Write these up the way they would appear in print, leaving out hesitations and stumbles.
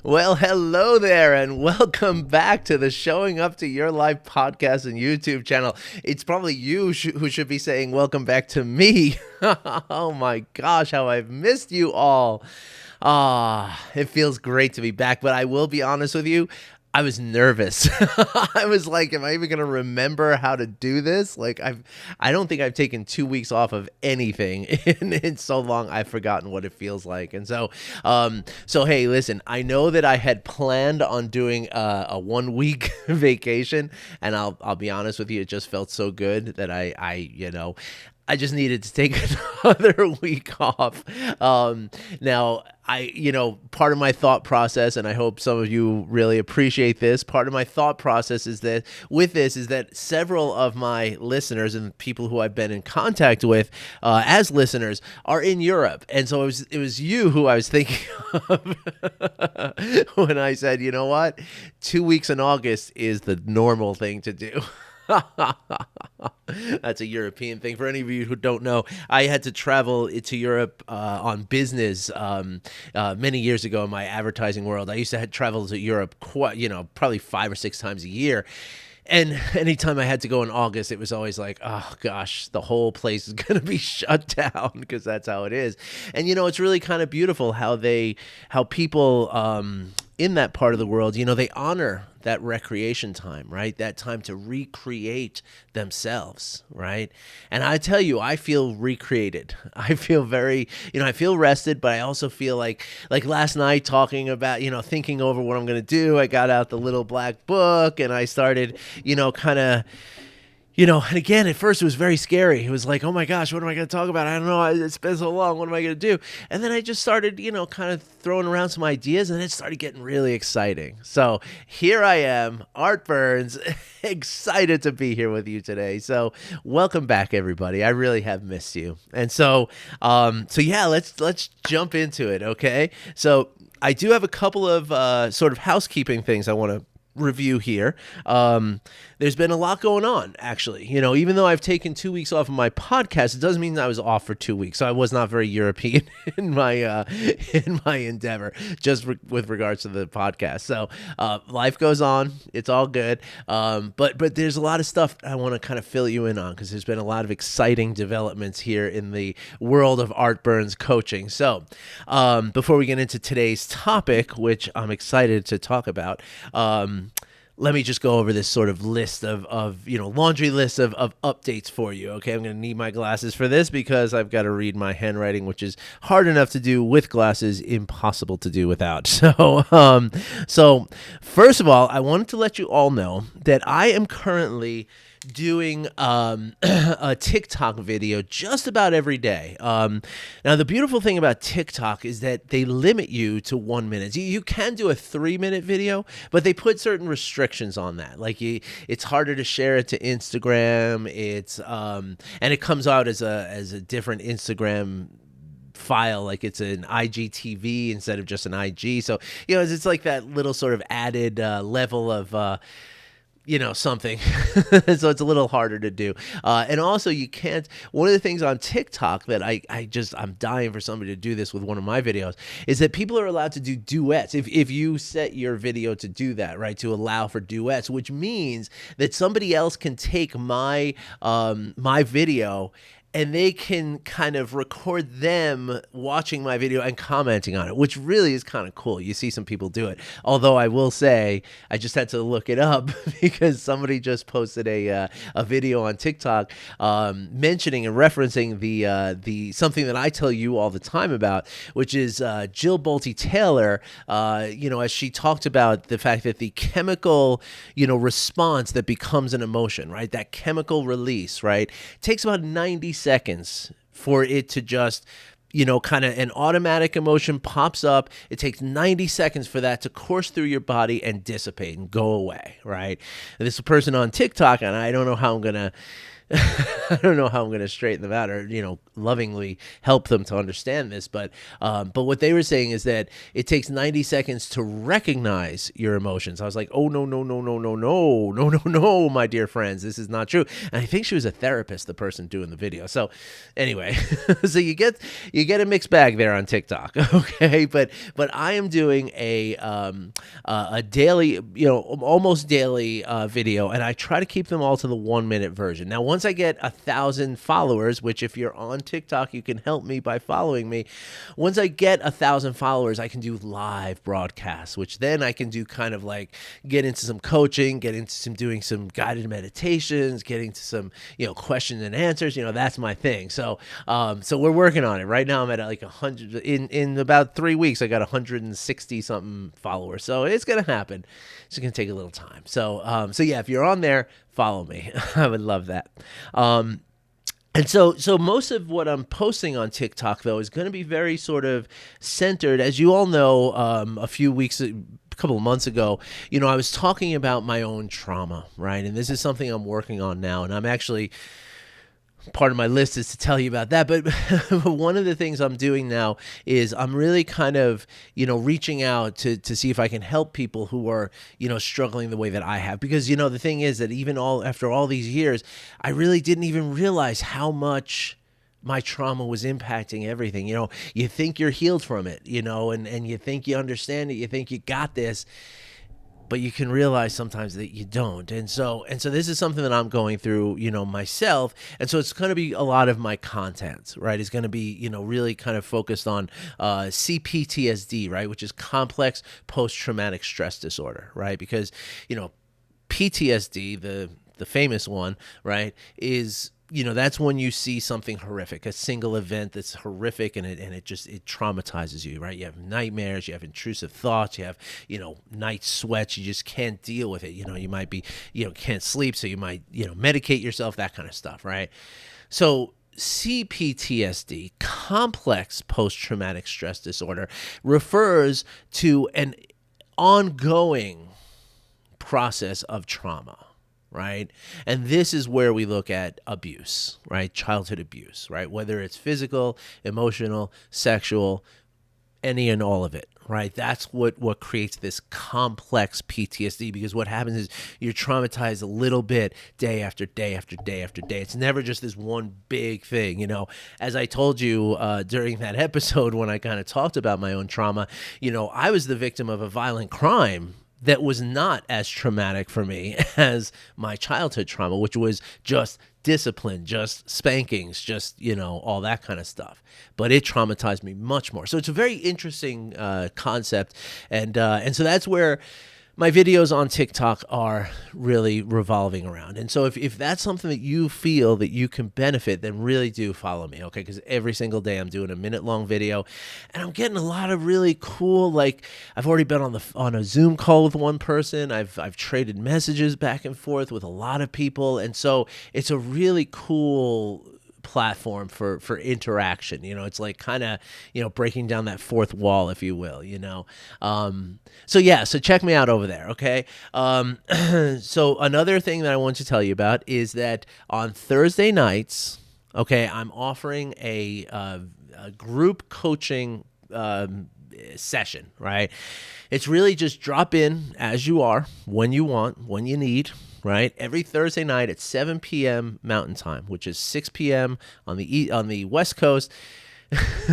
Well, hello there, and welcome back to the Showing Up to Your Life podcast and YouTube channel. It's probably you who should be saying welcome back to me. Oh my gosh, how I've missed you all. It feels great to be back, but I will be honest with you. I was nervous. I was like, am I even going to remember how to do this? I don't think I've taken 2 weeks off of anything in so long. I've forgotten what it feels like. And so hey, listen, I know that I had planned on doing a 1 week vacation, and I'll be honest with you, it just felt so good that I just needed to take another week off. Now, part of my thought process, and I hope some of you really appreciate this, part of my thought process is that several of my listeners and people who I've been in contact with as listeners are in Europe. And so it was you who I was thinking of when I said, you know what, 2 weeks in August is the normal thing to do. That's a European thing. For any of you who don't know, I had to travel to Europe on business many years ago in my advertising world. I used to travel to Europe probably 5 or 6 times a year. And anytime I had to go in August, it was always like, oh gosh, the whole place is going to be shut down, because that's how it is. And it's really kind of beautiful how people in that part of the world, they honor that recreation time, right? That time to recreate themselves, right? And I tell you, I feel recreated. I feel very, I feel rested, but I also feel like last night talking about, thinking over what I'm going to do. I got out the little black book and I started, kind of, and again, at first it was very scary. It was like, oh my gosh, what am I going to talk about? I don't know. It's been so long. What am I going to do? And then I just started, kind of throwing around some ideas, and it started getting really exciting. So here I am, Art Burns, excited to be here with you today. So welcome back, everybody. I really have missed you. And so yeah, let's jump into it. Okay. So I do have a couple of sort of housekeeping things I want to review here. There's been a lot going on, actually. Even though I've taken 2 weeks off of my podcast, it doesn't mean I was off for 2 weeks. So I was not very European in my endeavor, just with regards to the podcast. So life goes on. It's all good. But there's a lot of stuff I want to kind of fill you in on, because there's been a lot of exciting developments here in the world of Art Burns coaching. So before we get into today's topic, which I'm excited to talk about, let me just go over this sort of list of laundry list of updates for you. Okay, I'm going to need my glasses for this, because I've got to read my handwriting, which is hard enough to do with glasses, impossible to do without. So first of all, I wanted to let you all know that I am currently doing a TikTok video just about every day. Now, the beautiful thing about TikTok is that they limit you to 1 minute. You can do a 3-minute video, but they put certain restrictions on that. It's harder to share it to Instagram. And it comes out as a different Instagram file, like it's an IGTV instead of just an IG. So it's like that little sort of added level of something. So it's a little harder to do. And also you can't, one of the things on TikTok that I'm dying for somebody to do this with one of my videos, is that people are allowed to do duets. If you set your video to do that, right, to allow for duets, which means that somebody else can take my video, and they can kind of record them watching my video and commenting on it, which really is kind of cool. You see some people do it. Although I will say, I just had to look it up because somebody just posted a video on TikTok mentioning and referencing the something that I tell you all the time about, which is Jill Bolte Taylor. As she talked about the fact that the chemical response that becomes an emotion, right? That chemical release, right, takes about 90 seconds for it to just kind of an automatic emotion pops up. It takes 90 seconds for that to course through your body and dissipate and go away, right? And this person on TikTok, and I don't know how I'm going to I don't know how I'm going to straighten them out or, lovingly help them to understand this. But what they were saying is that it takes 90 seconds to recognize your emotions. I was like, oh, no, no, no, no, no, no, no, no, no, my dear friends, this is not true. And I think she was a therapist, the person doing the video. So anyway, so you get a mixed bag there on TikTok. Okay. But I am doing a daily, almost daily video, and I try to keep them all to the 1-minute version. Now, once I get 1,000 followers, which if you're on TikTok, you can help me by following me. Once I get 1,000 followers, I can do live broadcasts, which then I can do kind of like get into some coaching, get into doing some guided meditations, get into some, questions and answers. That's my thing. So we're working on it right now. I'm at like 100 in about 3 weeks. I got 160 something followers. So it's going to happen. It's going to take a little time. So yeah, if you're on there, follow me. I would love that. And so most of what I'm posting on TikTok, though, is going to be very sort of centered. As you all know, a couple of months ago, I was talking about my own trauma, right? And this is something I'm working on now. And I'm actually, part of my list is to tell you about that. But one of the things I'm doing now is I'm really kind of, reaching out to see if I can help people who are, struggling the way that I have. Because, the thing is that even after all these years, I really didn't even realize how much my trauma was impacting everything. You think you're healed from it, and you think you understand it. You think you got this. But you can realize sometimes that you don't. And so this is something that I'm going through, myself. And so it's going to be a lot of my content, right? It's going to be, really kind of focused on CPTSD, right? Which is complex post-traumatic stress disorder, right? Because, PTSD, the famous one, right, is, that's when you see something horrific, a single event that's horrific, and it traumatizes you, right? You have nightmares, you have intrusive thoughts, you have, night sweats, you just can't deal with it. You might be, can't sleep, so you might, medicate yourself, that kind of stuff, right? So CPTSD, complex post-traumatic stress disorder, refers to an ongoing process of trauma. Right? And this is where we look at abuse, right? Childhood abuse, right? Whether it's physical, emotional, sexual, any and all of it, right? That's what creates this complex PTSD, because what happens is you're traumatized a little bit day after day after day after day. It's never just this one big thing, As I told you during that episode when I kind of talked about my own trauma, I was the victim of a violent crime that was not as traumatic for me as my childhood trauma, which was just discipline, just spankings, just, all that kind of stuff. But it traumatized me much more. So it's a very interesting concept. And so that's where my videos on TikTok are really revolving around. And so if that's something that you feel that you can benefit, then really do follow me, okay? Because every single day I'm doing a minute-long video, and I'm getting a lot of really cool, like I've already been on a Zoom call with one person. I've traded messages back and forth with a lot of people, and so it's a really cool platform for interaction. It's like kind of, breaking down that fourth wall, if you will, so check me out over there. Okay. So another thing that I want to tell you about is that on Thursday nights, okay, I'm offering a group coaching session, right? It's really just drop in as you are, when you want, when you need, right? Every Thursday night at 7 p.m. Mountain Time, which is 6 p.m. on the West Coast,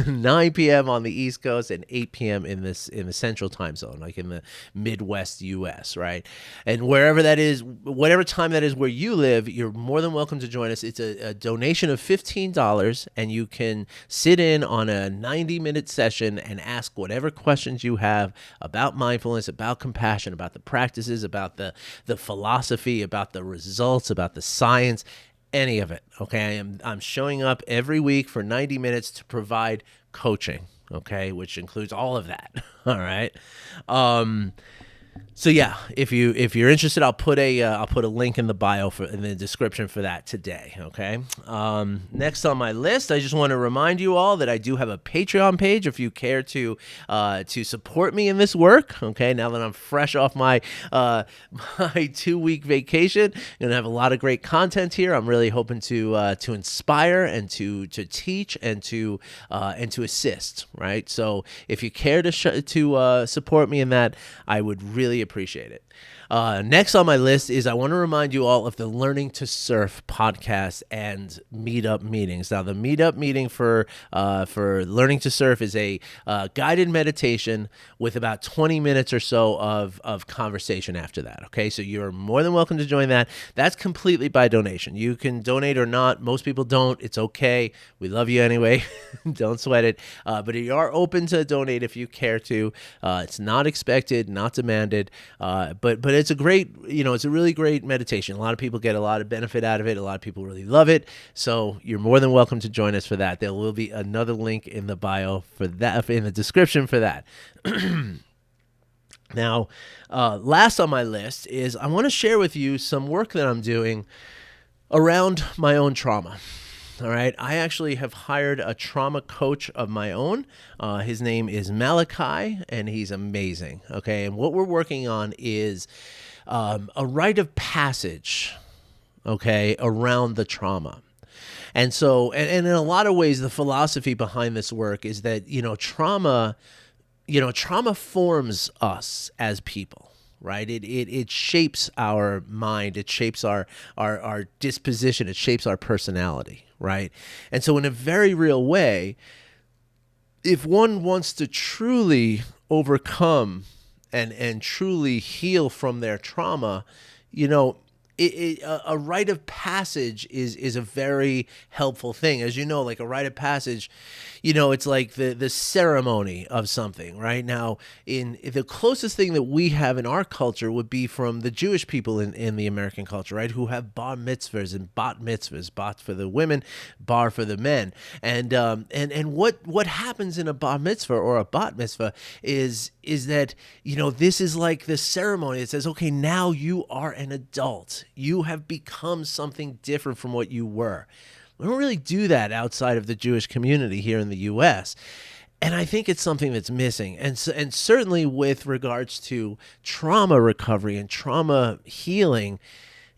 9 p.m. on the East Coast, and 8 p.m. in the Central Time Zone, like in the Midwest U.S., right? And wherever that is, whatever time that is where you live, you're more than welcome to join us. It's a donation of $15, and you can sit in on a 90-minute session and ask whatever questions you have about mindfulness, about compassion, about the practices, about the philosophy, about the results, about the science. Any of it, okay? I'm showing up every week for 90 minutes to provide coaching, okay, which includes all of that, all right? So yeah, if you're interested, I'll put a link in the bio in the description for that today. Okay. Next on my list, I just want to remind you all that I do have a Patreon page if you care to support me in this work. Okay. Now that I'm fresh off my my 2-week vacation, I'm gonna have a lot of great content here. I'm really hoping to inspire and to teach and to assist. Right. So if you care to support me in that, I would really appreciate it. Next on my list is I want to remind you all of the Learning to Surf podcast and meetup meetings. Now, the meetup meeting for Learning to Surf is a guided meditation with about 20 minutes or so of conversation after that. Okay, so you're more than welcome to join that. That's completely by donation. You can donate or not. Most people don't. It's okay. We love you anyway. Don't sweat it. But you are open to donate if you care to. It's not expected, not demanded. But it's a great, it's a really great meditation. A lot of people get a lot of benefit out of it. A lot of people really love it. So you're more than welcome to join us for that. There will be another link in the bio for that, in the description for that. Now, last on my list is I want to share with you some work that I'm doing around my own trauma. All right. I actually have hired a trauma coach of my own. His name is Malachi, and he's amazing. Okay. And what we're working on is a rite of passage, okay, around the trauma. And so, and in a lot of ways, the philosophy behind this work is that, trauma forms us as people. Right. It shapes our mind. It shapes our disposition. It shapes our personality. Right. And so in a very real way, if one wants to truly overcome and truly heal from their trauma, a rite of passage is a very helpful thing. As you know, like a rite of passage, it's like the ceremony of something, right? Now, in the closest thing that we have in our culture would be from the Jewish people in the American culture, right? Who have bar mitzvahs and bat mitzvahs, bat for the women, bar for the men. And what happens in a bar mitzvah or a bat mitzvah is that, this is like the ceremony. It says, okay, now you are an adult. You have become something different from what you were. We don't really do that outside of the Jewish community here in the U.S., and I think it's something that's missing. And certainly with regards to trauma recovery and trauma healing,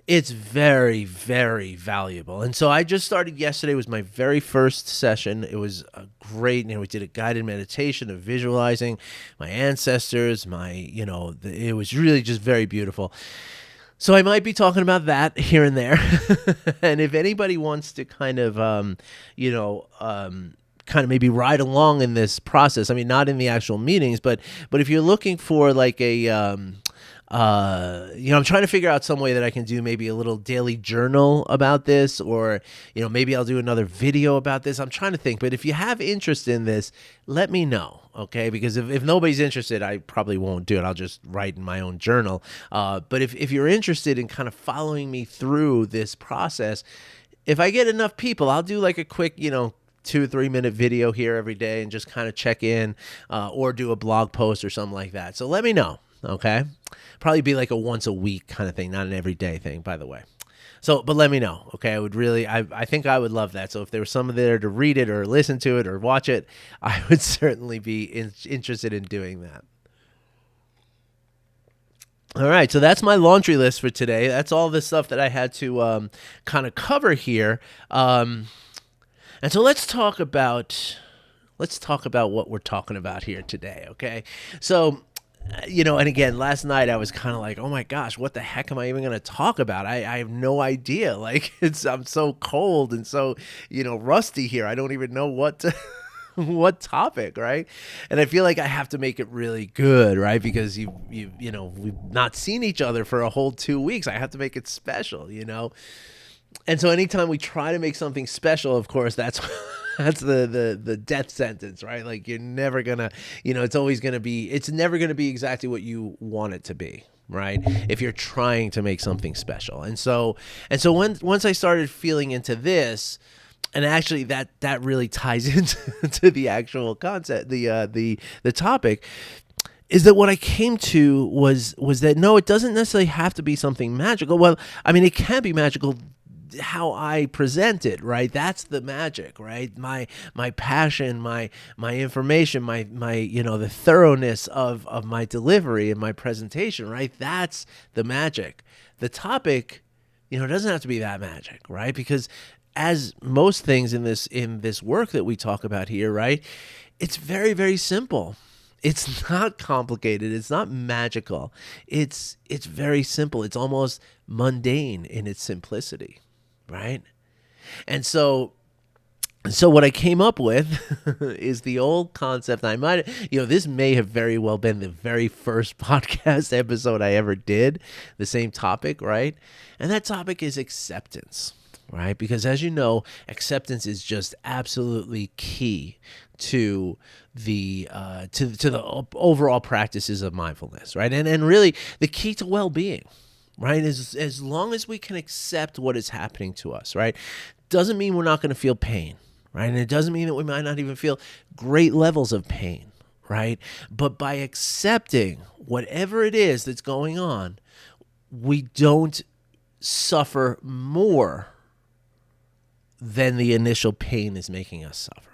it's very, very valuable. And so I just started yesterday. It was my very first session. It was great. We did a guided meditation of visualizing my ancestors, it was really just very beautiful. So I might be talking about that here and there. And if anybody wants to kind of maybe ride along in this process, I mean, not in the actual meetings, but if you're looking for like I'm trying to figure out some way that I can do maybe a little daily journal about this, or, maybe I'll do another video about this. I'm trying to think, but if you have interest in this, let me know. Okay. Because if nobody's interested, I probably won't do it. I'll just write in my own journal. But if you're interested in kind of following me through this process, if I get enough people, I'll do like a quick, 2 or 3 minute video here every day and just kind of check in, or do a blog post or something like that. So let me know. Okay. Probably be like a once a week kind of thing, not an everyday thing, by the way. So, but let me know. Okay. I think I would love that. So if there was someone there to read it or listen to it or watch it, I would certainly be interested in doing that. All right. So that's my laundry list for today. That's all the stuff that I had to kind of cover here. And so let's talk about what we're talking about here today. Okay. So, and again, last night I was kind of like, oh my gosh, what the heck am I even going to talk about? I have no idea. Like I'm so cold and so, rusty here. I don't even know what topic, right? And I feel like I have to make it really good, right? Because we've not seen each other for a whole 2 weeks. I have to make it special, And so anytime we try to make something special, of course, that's the death sentence, right? Like you're never gonna, it's never gonna be exactly what you want it to be, right? If you're trying to make something special. And so once I started feeling into this, and actually that really ties into the actual concept, the topic, is that what I came to was that no, it doesn't necessarily have to be something magical. Well, I mean, it can be magical how I present it, right? That's the magic, right? My passion, my information, my the thoroughness of my delivery and my presentation, right? That's the magic. The topic, doesn't have to be that magic, right? Because as most things in this work that we talk about here, right? It's very, very simple. It's not complicated. It's not magical. It's very simple. It's almost mundane in its simplicity, right? And so what I came up with is the old concept. I might, this may have very well been the very first podcast episode I ever did, the same topic, right? And that topic is acceptance, right? Because as you know, acceptance is just absolutely key to the overall practices of mindfulness, right? And really the key to well-being, right? Is as long as we can accept what is happening to us, right? Doesn't mean we're not going to feel pain, right? And it doesn't mean that we might not even feel great levels of pain, right? But by accepting whatever it is that's going on, we don't suffer more than the initial pain is making us suffer.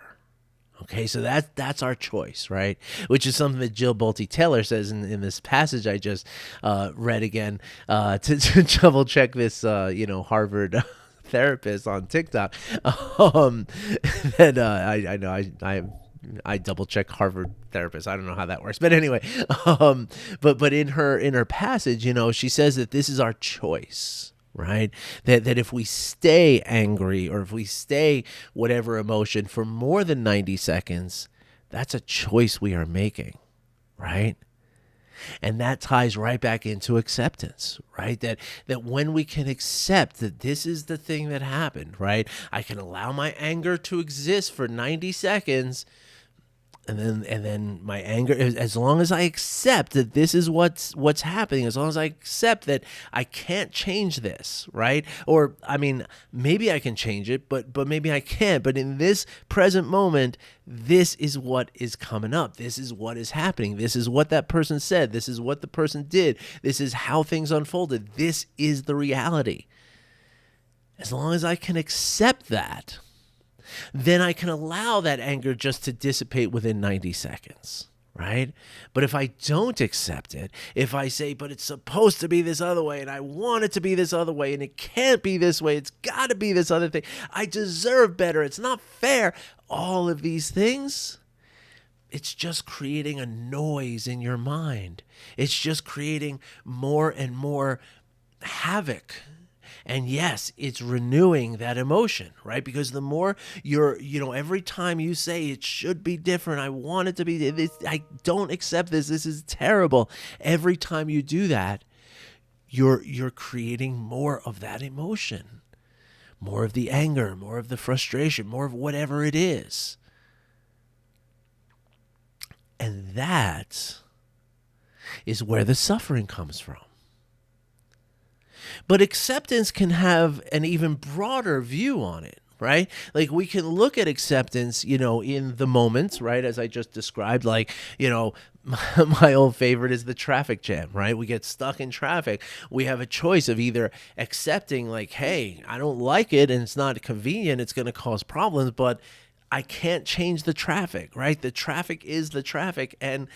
Okay, so that's our choice, right? Which is something that Jill Bolte Taylor says in this passage I just read again to double check this, Harvard therapist on TikTok. That I know I double check Harvard therapists. I don't know how that works, but anyway, but in her passage, she says that this is our choice. Right? That if we stay angry or if we stay whatever emotion for more than 90 seconds, that's a choice we are making, right? And that ties right back into acceptance, right? That when we can accept that this is the thing that happened, right? I can allow my anger to exist for 90 seconds. And then my anger, as long as I accept that this is what's happening, as long as I accept that I can't change this, right? Or, I mean, maybe I can change it, but maybe I can't. But in this present moment, this is what is coming up. This is what is happening. This is what that person said. This is what the person did. This is how things unfolded. This is the reality. As long as I can accept that, then I can allow that anger just to dissipate within 90 seconds, right? But if I don't accept it, if I say, but it's supposed to be this other way, and I want it to be this other way, and it can't be this way, it's got to be this other thing, I deserve better, it's not fair, all of these things, it's just creating a noise in your mind. It's just creating more and more havoc. And yes, it's renewing that emotion, right? Because the more every time you say it should be different, I want it to be this, I don't accept this is terrible. Every time you do that, you're creating more of that emotion, more of the anger, more of the frustration, more of whatever it is. And that is where the suffering comes from. But acceptance can have an even broader view on it, right? Like we can look at acceptance, in the moments, right? As I just described, like, my old favorite is the traffic jam, right? We get stuck in traffic. We have a choice of either accepting like, hey, I don't like it and it's not convenient. It's going to cause problems, but I can't change the traffic, right? The traffic is the traffic and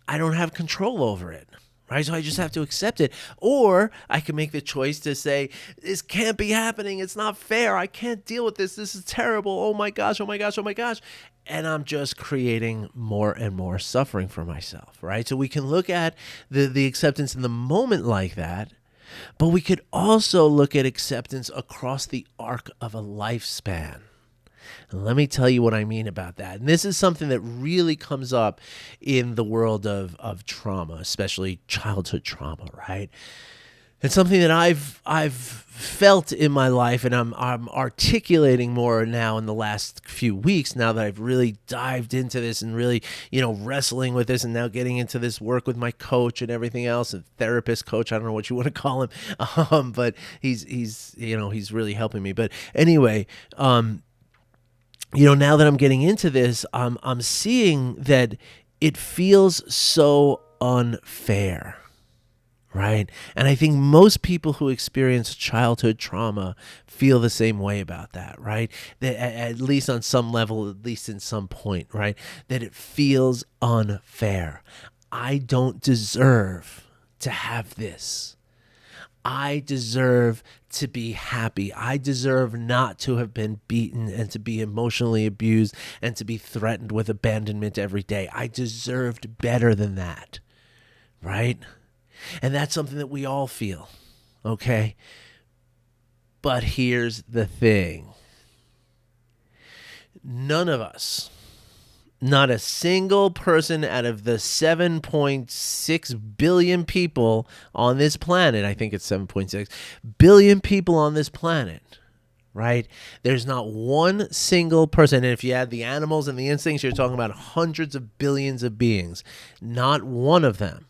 I don't have control over it. Right, so I just have to accept it. Or I can make the choice to say, this can't be happening. It's not fair. I can't deal with this. This is terrible. Oh my gosh, oh my gosh, oh my gosh. And I'm just creating more and more suffering for myself, right? So we can look at the acceptance in the moment like that, but we could also look at acceptance across the arc of a lifespan. And let me tell you what I mean about that. And this is something that really comes up in the world of trauma, especially childhood trauma, right? It's something that I've felt in my life, and I'm articulating more now in the last few weeks, now that I've really dived into this and really, wrestling with this and now getting into this work with my coach and everything else, and therapist coach, I don't know what you want to call him, but he's really helping me. But anyway, now that I'm getting into this, I'm seeing that it feels so unfair, right? And I think most people who experience childhood trauma feel the same way about that, right? That at least on some level, at least in some point, right? That it feels unfair. I don't deserve to have this. I deserve to be happy. I deserve not to have been beaten and to be emotionally abused and to be threatened with abandonment every day. I deserved better than that, right? And that's something that we all feel, okay? But here's the thing. None of us, not a single person out of the 7.6 billion people on this planet, I think it's 7.6 billion people on this planet, right? There's not one single person, and if you add the animals and the instincts, you're talking about hundreds of billions of beings. Not one of them,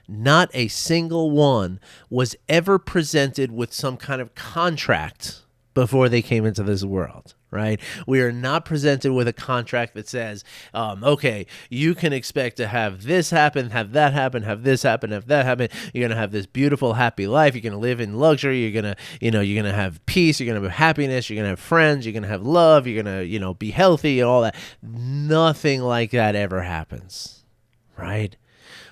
not a single one, was ever presented with some kind of contract before they came into this world, right? We are not presented with a contract that says, okay, you can expect to have this happen, have that happen, have this happen, have that happen. You're going to have this beautiful, happy life. You're going to live in luxury. You're going to, you're going to have peace. You're going to have happiness. You're going to have friends. You're going to have love. You're going to, be healthy and all that. Nothing like that ever happens, right?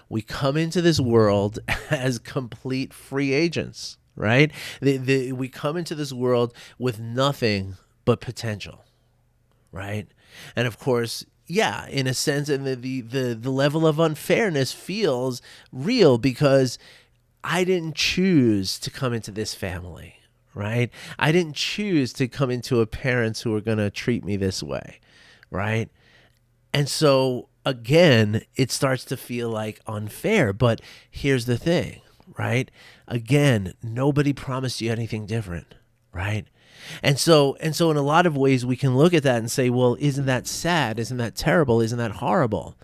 We come into this world as complete free agents, right? We come into this world with nothing but potential, right? And of course, yeah, in a sense, and the level of unfairness feels real because I didn't choose to come into this family, right? I didn't choose to come into a parents who are going to treat me this way, right? And so again, it starts to feel like unfair. But here's the thing, right? Again, nobody promised you anything different, right? And so in a lot of ways, we can look at that and say, well, isn't that sad? Isn't that terrible? Isn't that horrible,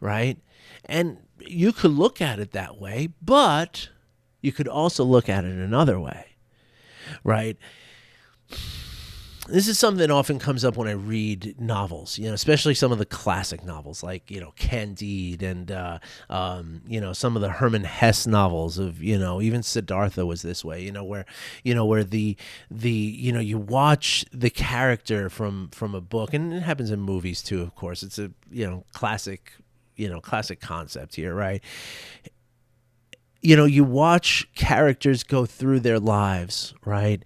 right? And you could look at it that way, but you could also look at it another way, right? This is something that often comes up when I read novels, especially some of the classic novels like, Candide and, some of the Hermann Hesse novels of, even Siddhartha was this way, where you watch the character from a book, and it happens in movies too, of course. It's a, classic concept here, right? You watch characters go through their lives, right?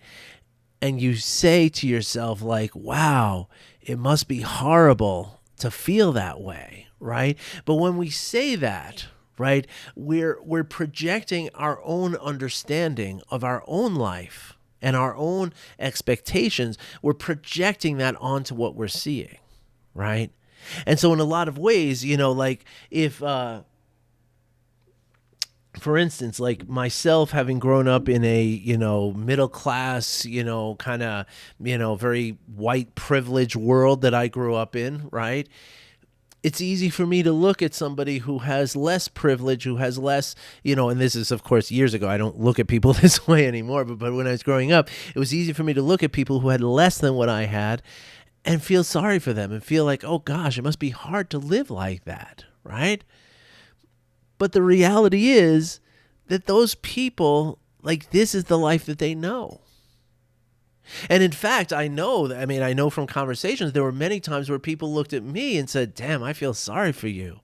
And you say to yourself, like, wow, it must be horrible to feel that way, right? But when we say that, right, we're projecting our own understanding of our own life and our own expectations. We're projecting that onto what we're seeing, right? And so in a lot of ways, like if... for instance, like myself having grown up in a, middle class, kind of, very white privilege world that I grew up in, right? It's easy for me to look at somebody who has less privilege, who has less, and this is, of course, years ago. I don't look at people this way anymore. But when I was growing up, it was easy for me to look at people who had less than what I had and feel sorry for them and feel like, oh, gosh, it must be hard to live like that, right? But the reality is that those people, like, this is the life that they know. And in fact, I know from conversations, there were many times where people looked at me and said, damn, I feel sorry for you.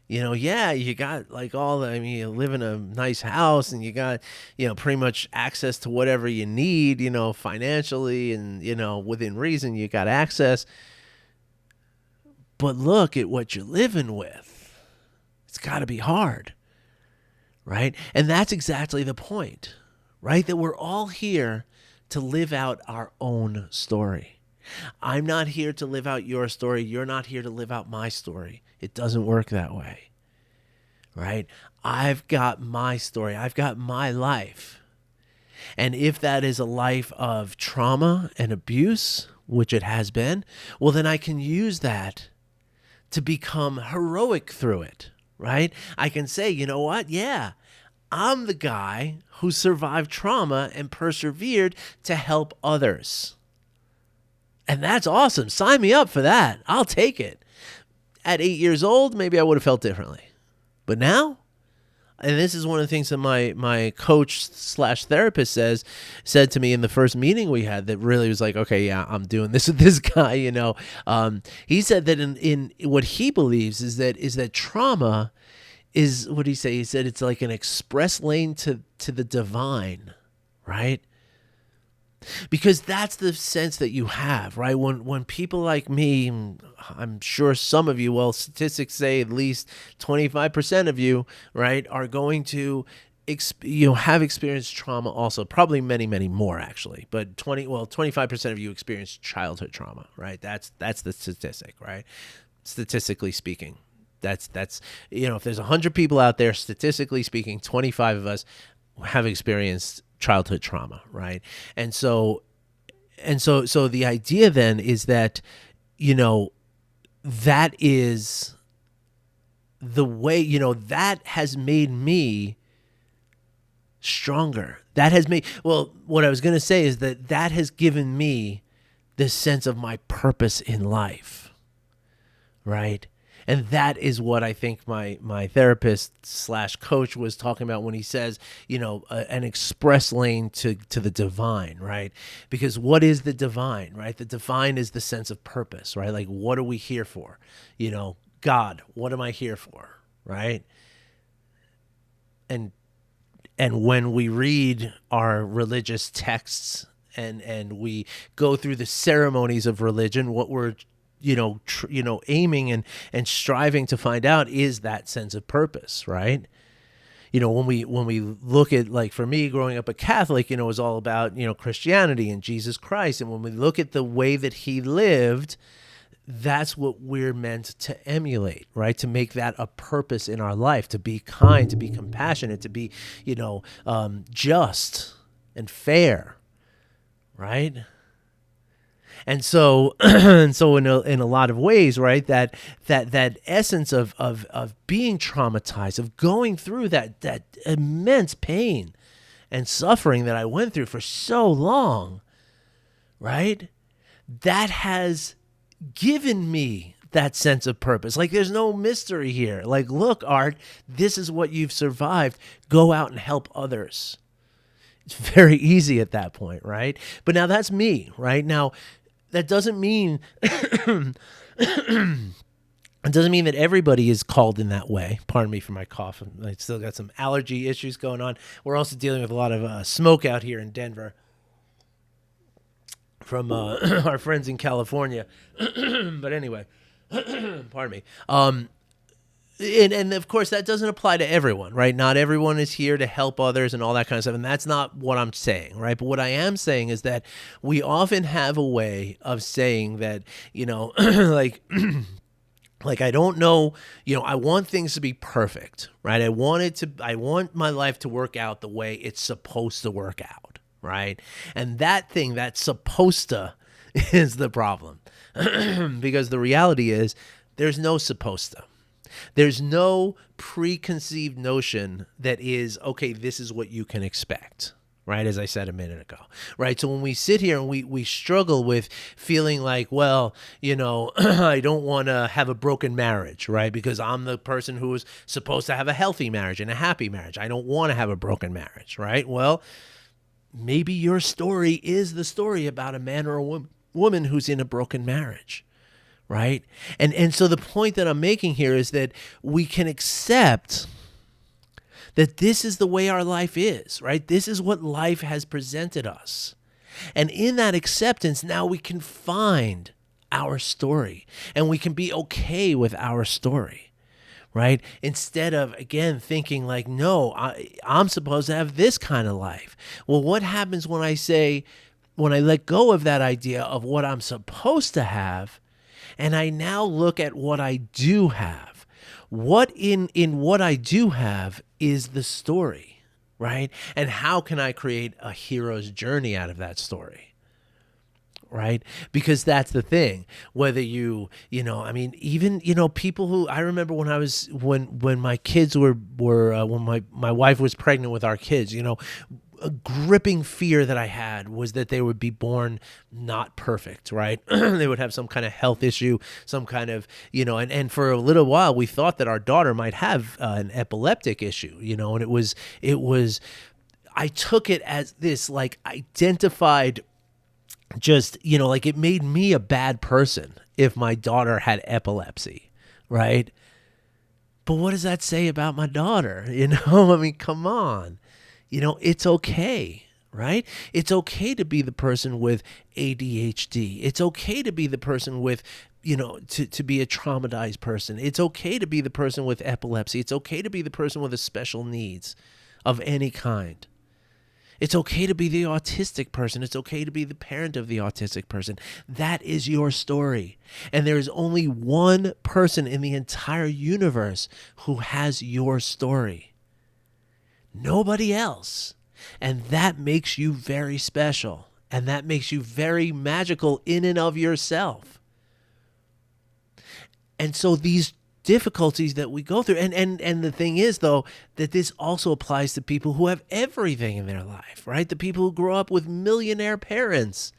Yeah, you got like you live in a nice house and you got, pretty much access to whatever you need, financially and, within reason, you got access. But look at what you're living with. It's got to be hard, right? And that's exactly the point, right? That we're all here to live out our own story. I'm not here to live out your story. You're not here to live out my story. It doesn't work that way, right? I've got my story. I've got my life. And if that is a life of trauma and abuse, which it has been, well, then I can use that to become heroic through it. Right? I can say, you know what? Yeah, I'm the guy who survived trauma and persevered to help others. And that's awesome. Sign me up for that. I'll take it. At 8 years old, maybe I would have felt differently. But now, and this is one of the things that my coach slash therapist said to me in the first meeting we had that really was like, okay, yeah, I'm doing this with this guy. He said that in what he believes is that trauma is, what did he say? He said it's like an express lane to the divine, right? Because that's the sense that you have, right? When people like me, I'm sure some of you, well, statistics say at least 25% of you, right, are going to have experienced trauma also. Probably many, many more actually. But 25% of you experience childhood trauma, right? That's the statistic, right? Statistically speaking. That's if there's 100 people out there, statistically speaking, 25 of us have experienced childhood trauma, right? And so the idea then is that, that is the way, that has made me stronger. That has made, what I was going to say is that has given me this sense of my purpose in life, right? And that is what I think my therapist slash coach was talking about when he says, an express lane to the divine, right? Because what is the divine, right? The divine is the sense of purpose, right? Like, what are we here for? God, what am I here for, right? And when we read our religious texts and we go through the ceremonies of religion, what we're aiming and striving to find out is that sense of purpose, right? When we look at, like, for me growing up a Catholic, it was all about, Christianity and Jesus Christ. And when we look at the way that he lived, that's what we're meant to emulate, right? To make that a purpose in our life, to be kind, to be compassionate, to be, just and fair, right? And so, in a lot of ways, right, that essence of being traumatized, of going through that immense pain and suffering that I went through for so long, right, that has given me that sense of purpose. Like, there's no mystery here. Like, look, Art, this is what you've survived. Go out and help others. It's very easy at that point, right? But now that's me, right? Now, that doesn't mean it doesn't mean that everybody is called in that way. Pardon me for my cough. I still got some allergy issues going on. We're also dealing with a lot of smoke out here in Denver from our friends in California. But anyway, pardon me. And of course, that doesn't apply to everyone, right? Not everyone is here to help others and all that kind of stuff. And that's not what I'm saying, right? But what I am saying is that we often have a way of saying that, like, like, I don't know, I want things to be perfect, right? I want my life to work out the way it's supposed to work out, right? And that thing that's supposed to is the problem. Because the reality is there's no supposed to. There's no preconceived notion that is, okay, this is what you can expect, right? As I said a minute ago, right? So when we sit here and we struggle with feeling like, well, I don't want to have a broken marriage, right? Because I'm the person who is supposed to have a healthy marriage and a happy marriage. I don't want to have a broken marriage, right? Well, maybe your story is the story about a man or a woman who's in a broken marriage. Right? And so the point that I'm making here is that we can accept that this is the way our life is, right? This is what life has presented us. And in that acceptance, now we can find our story and we can be okay with our story, right? Instead of, again, thinking like, no, I'm supposed to have this kind of life. Well, what happens when I let go of that idea of what I'm supposed to have, and I now look at what I do have? What in what I do have is the story, right? And how can I create a hero's journey out of that story? Right? Because that's the thing. Whether even, people who, I remember when my kids were when my wife was pregnant with our kids, a gripping fear that I had was that they would be born not perfect, right? They would have some kind of health issue, some kind of, and for a little while we thought that our daughter might have an epileptic issue, and I took it as this like identified, just, like it made me a bad person if my daughter had epilepsy, right? But what does that say about my daughter? I mean, come on. It's okay, right? It's okay to be the person with ADHD. It's okay to be the person with, to be a traumatized person. It's okay to be the person with epilepsy. It's okay to be the person with a special needs of any kind. It's okay to be the autistic person. It's okay to be the parent of the autistic person. That is your story. And there is only one person in the entire universe who has your story. Nobody else. And that makes you very special. And that makes you very magical in and of yourself. And so these difficulties that we go through, and the thing is, though, that this also applies to people who have everything in their life, right? The people who grow up with millionaire parents,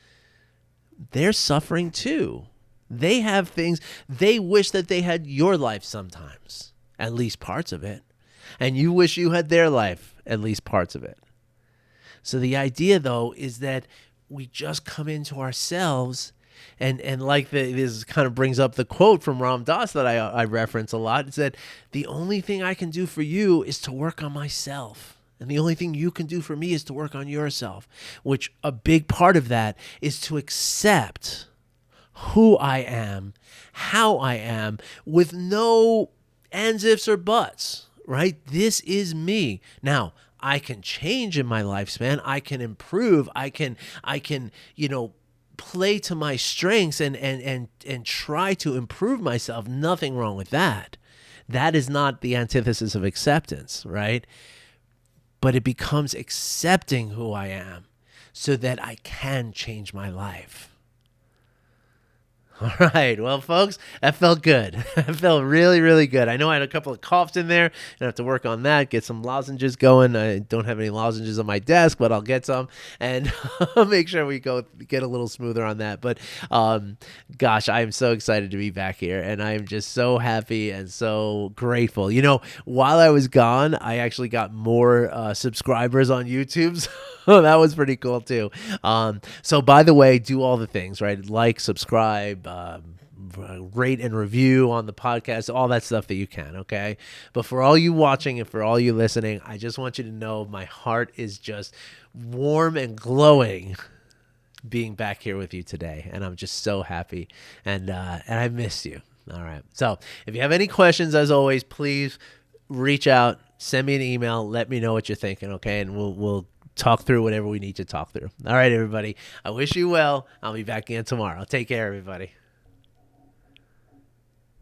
they're suffering too. They have things, they wish that they had your life sometimes, at least parts of it. And you wish you had their life, at least parts of it. So the idea, though, is that we just come into ourselves, and like this kind of brings up the quote from Ram Dass that I reference a lot. It's that the only thing I can do for you is to work on myself. And the only thing you can do for me is to work on yourself, which a big part of that is to accept who I am, how I am, with no ands, ifs, or buts, right? This is me. Now, I can change in my lifespan. I can improve. I can, play to my strengths and try to improve myself. Nothing wrong with that. That is not the antithesis of acceptance, right? But it becomes accepting who I am so that I can change my life. All right. Well, folks, that felt good. That felt really, really good. I know I had a couple of coughs in there. I have to work on that, get some lozenges going. I don't have any lozenges on my desk, but I'll get some and I'll make sure we get a little smoother on that. But gosh, I am so excited to be back here, and I am just so happy and so grateful. While I was gone, I actually got more subscribers on YouTube. Oh, that was pretty cool too. So by the way, do all the things, right? Like, subscribe, rate and review on the podcast, all that stuff that you can, okay? But for all you watching and for all you listening, I just want you to know my heart is just warm and glowing being back here with you today. And I'm just so happy. And I miss you. All right. So if you have any questions, as always, please reach out, send me an email, let me know what you're thinking, okay? And we'll talk through whatever we need to talk through. All right, everybody. I wish you well. I'll be back again tomorrow. Take care, everybody.